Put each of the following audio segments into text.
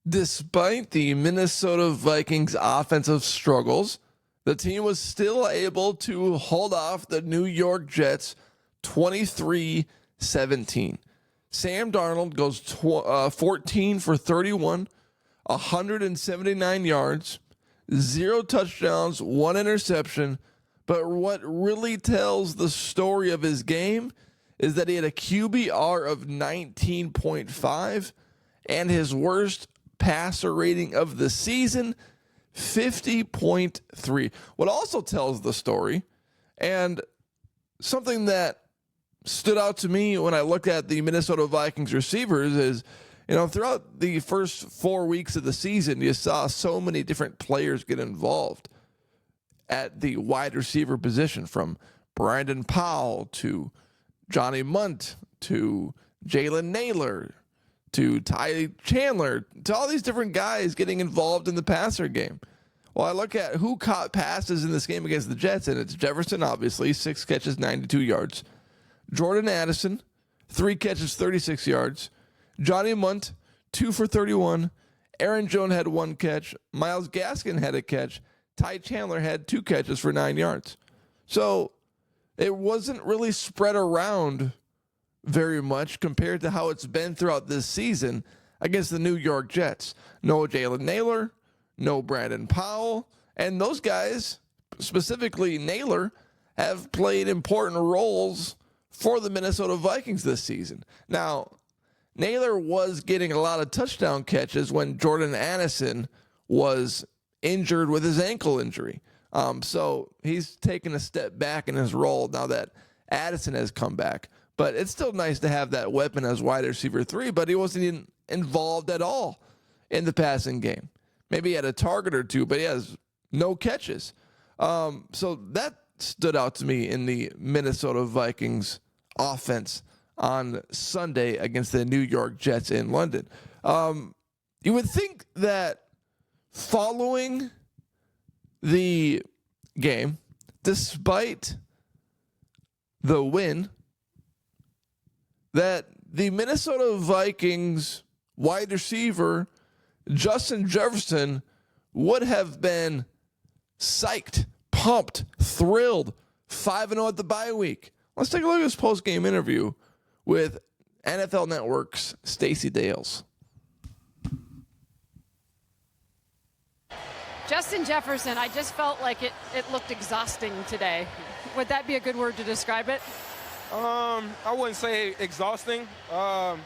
Despite the Minnesota Vikings offensive struggles, the team was still able to hold off the New York Jets 23-17. Sam Darnold goes 14 for 31, 179 yards, 0 touchdowns, 1 interception. But what really tells the story of his game is that he had a QBR of 19.5 and his worst passer rating of the season, 50.3. What also tells the story, and something that stood out to me when I looked at the Minnesota Vikings receivers is, throughout the first 4 weeks of the season, you saw so many different players get involved at the wide receiver position, from Brandon Powell to Johnny Munt to Jalen Naylor to Ty Chandler, to all these different guys getting involved in the passer game. Well, I look at who caught passes in this game against the Jets, and it's Jefferson, obviously, 6 catches, 92 yards. Jordan Addison, 3 catches, 36 yards. Johnny Munt, 2 for 31. Aaron Jones had 1 catch. Myles Gaskin had a catch. Ty Chandler had 2 catches for 9 yards. So it wasn't really spread around very much compared to how it's been throughout this season against the New York Jets. No Jalen Naylor, no Brandon Powell, and those guys, specifically Naylor, have played important roles for the Minnesota Vikings this season. Now, Naylor was getting a lot of touchdown catches when Jordan Addison was injured with his ankle injury. So he's taken a step back in his role now that Addison has come back. But it's still nice to have that weapon as wide receiver 3, but he wasn't even involved at all in the passing game. Maybe he had a target or 2, but he has no catches. So that stood out to me in the Minnesota Vikings offense on Sunday against the New York Jets in London. You would think that following the game, despite the win, that the Minnesota Vikings wide receiver Justin Jefferson would have been psyched, pumped, thrilled, 5-0 at the bye week. Let's take a look at this post-game interview with NFL Network's Stacey Dales. Justin Jefferson, I just felt like it looked exhausting today. Would that be a good word to describe it? I wouldn't say exhausting. I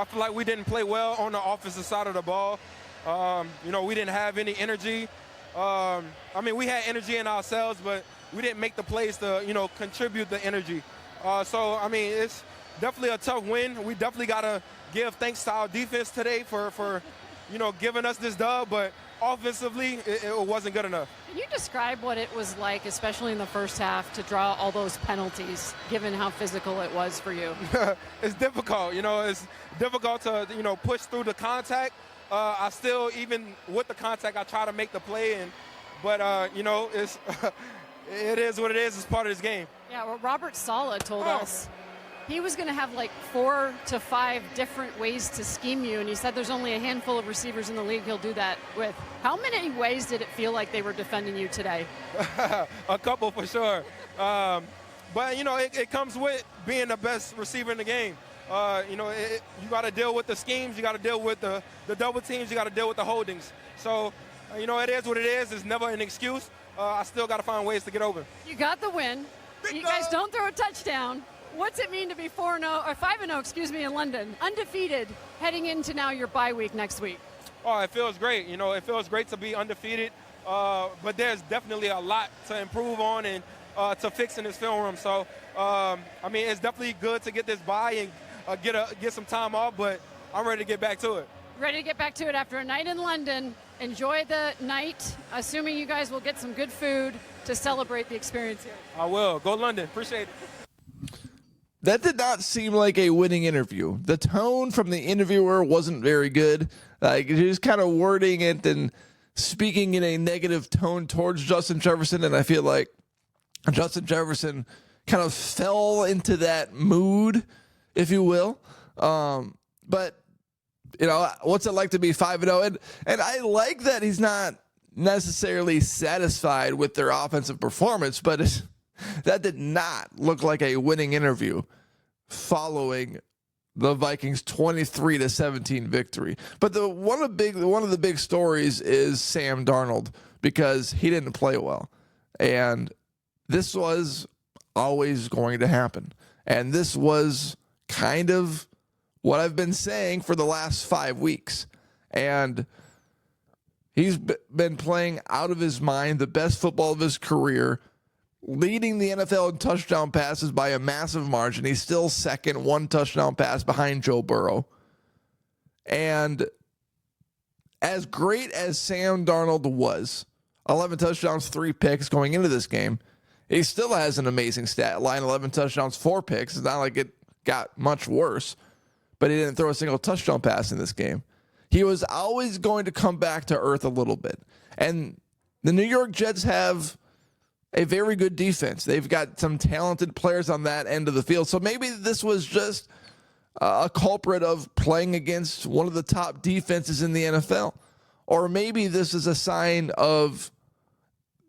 feel like we didn't play well on the offensive side of the ball. We didn't have any energy. We had energy in ourselves, but we didn't make the plays to, contribute the energy. It's definitely a tough win. We definitely got to give thanks to our defense today for giving us this dub, but offensively, it wasn't good enough. Can you describe what it was like, especially in the first half, to draw all those penalties, given how physical it was for you? It's difficult. It's difficult to, push through the contact. I still, even with the contact, I try to make the play, but it's it is what it is. It's part of this game. Yeah, well, Robert Saleh told us he was going to have like 4 to 5 different ways to scheme you, and he said there's only a handful of receivers in the league he'll do that with. How many ways did it feel like they were defending you today? A couple for sure. But it comes with being the best receiver in the game. You got to deal with the schemes, you got to deal with the double teams, you got to deal with the holdings. So, it is what it is. It's never an excuse. I still got to find ways to get over. You got the win. You guys don't throw a touchdown. What's it mean to be 4-0 or 5-0, in London, undefeated, heading into now your bye week next week? Oh, it feels great. It feels great to be undefeated. But there's definitely a lot to improve on and to fix in this film room. So, it's definitely good to get this bye and get some time off. But I'm ready to get back to it. Ready to get back to it after a night in London. Enjoy the night, assuming you guys will get some good food to celebrate the experience here. I will. Go London. Appreciate it. That did not seem like a winning interview. The tone from the interviewer wasn't very good. He was kind of wording it and speaking in a negative tone towards Justin Jefferson, and I feel like Justin Jefferson kind of fell into that mood, if you will. But what's it like to be 5-0? And I like that he's not necessarily satisfied with their offensive performance, but that did not look like a winning interview following the Vikings 23-17 victory. But one of the big stories is Sam Darnold, because he didn't play well. And this was always going to happen. And this was kind of what I've been saying for the last 5 weeks. And he's been playing out of his mind, the best football of his career, leading the NFL in touchdown passes by a massive margin. He's still second, 1 touchdown pass behind Joe Burrow. And as great as Sam Darnold was, 11 touchdowns, 3 picks going into this game, he still has an amazing stat line, 11 touchdowns, 4 picks. It's not like it got much worse, but he didn't throw a single touchdown pass in this game. He was always going to come back to earth a little bit. And the New York Jets have a very good defense. They've got some talented players on that end of the field. So maybe this was just a culprit of playing against one of the top defenses in the NFL. Or maybe this is a sign of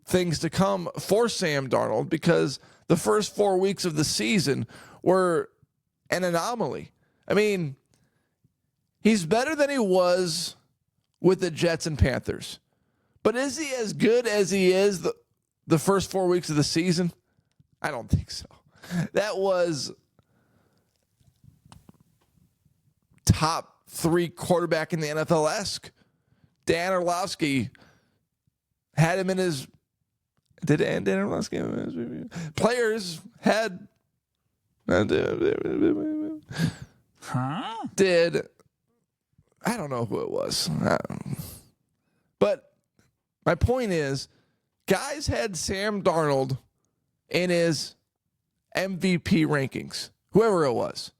things to come for Sam Darnold, because the first 4 weeks of the season were an anomaly. I mean, he's better than he was with the Jets and Panthers. But is he as good as he is the first 4 weeks of the season? I don't think so. That was top 3 quarterback in the NFL-esque. Dan Orlovsky had him in his... Did Dan Orlovsky... Players had... Did... I don't know who it was. But my point is, guys had Sam Darnold in his MVP rankings, whoever it was.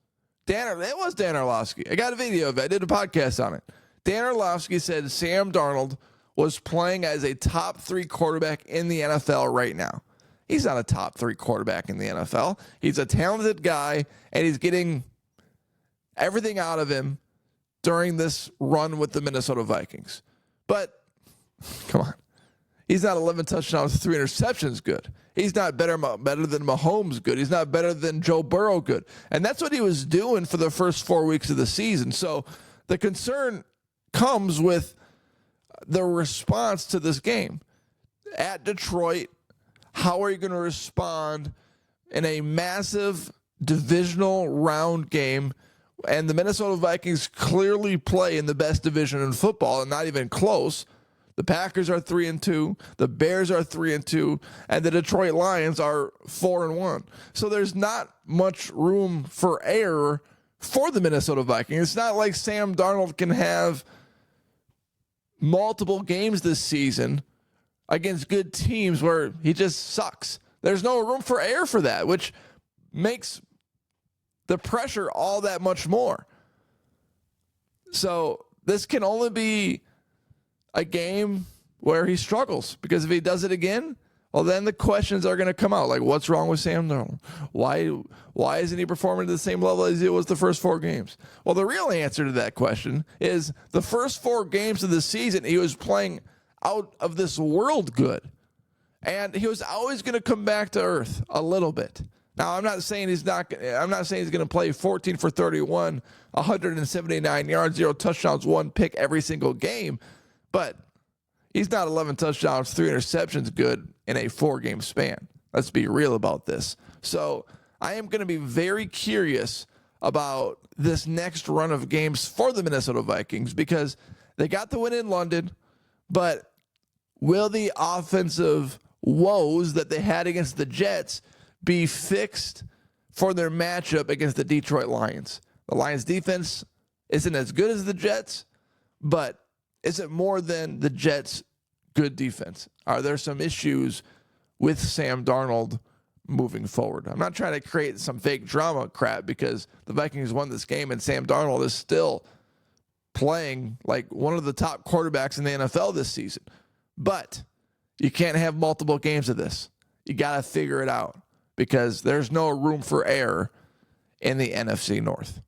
It was Dan Orlovsky. I got a video of it. I did a podcast on it. Dan Orlovsky said Sam Darnold was playing as a top 3 quarterback in the NFL right now. He's not a top 3 quarterback in the NFL. He's a talented guy, and he's getting everything out of him during this run with the Minnesota Vikings. But, come on. He's not 11 touchdowns, 3 interceptions good. He's not better than Mahomes good. He's not better than Joe Burrow good. And that's what he was doing for the first 4 weeks of the season. So the concern comes with the response to this game. At Detroit, how are you going to respond in a massive divisional round game? And the Minnesota Vikings clearly play in the best division in football, and not even close. The Packers are 3-2, the Bears are 3-2, and the Detroit Lions are 4-1. So there's not much room for error for the Minnesota Vikings. It's not like Sam Darnold can have multiple games this season against good teams where he just sucks. There's no room for error for that, which makes the pressure all that much more. So this can only be a game where he struggles, because if he does it again, well, then the questions are going to come out. Like, what's wrong with Sam Darnold? Why isn't he performing to the same level as he was the first 4 games? Well, the real answer to that question is the first 4 games of the season, he was playing out of this world good. And he was always going to come back to earth a little bit. Now, I'm not saying he's going to play 14 for 31, 179 yards, 0 touchdowns, 1 pick every single game. But he's not 11 touchdowns, 3 interceptions good in a 4-game span. Let's be real about this. So I am going to be very curious about this next run of games for the Minnesota Vikings, because they got the win in London, but will the offensive woes that they had against the Jets be fixed for their matchup against the Detroit Lions? The Lions defense isn't as good as the Jets, but is it more than the Jets' good defense? Are there some issues with Sam Darnold moving forward? I'm not trying to create some fake drama crap, because the Vikings won this game and Sam Darnold is still playing like one of the top quarterbacks in the NFL this season. But you can't have multiple games of this. You got to figure it out, because there's no room for error in the NFC North.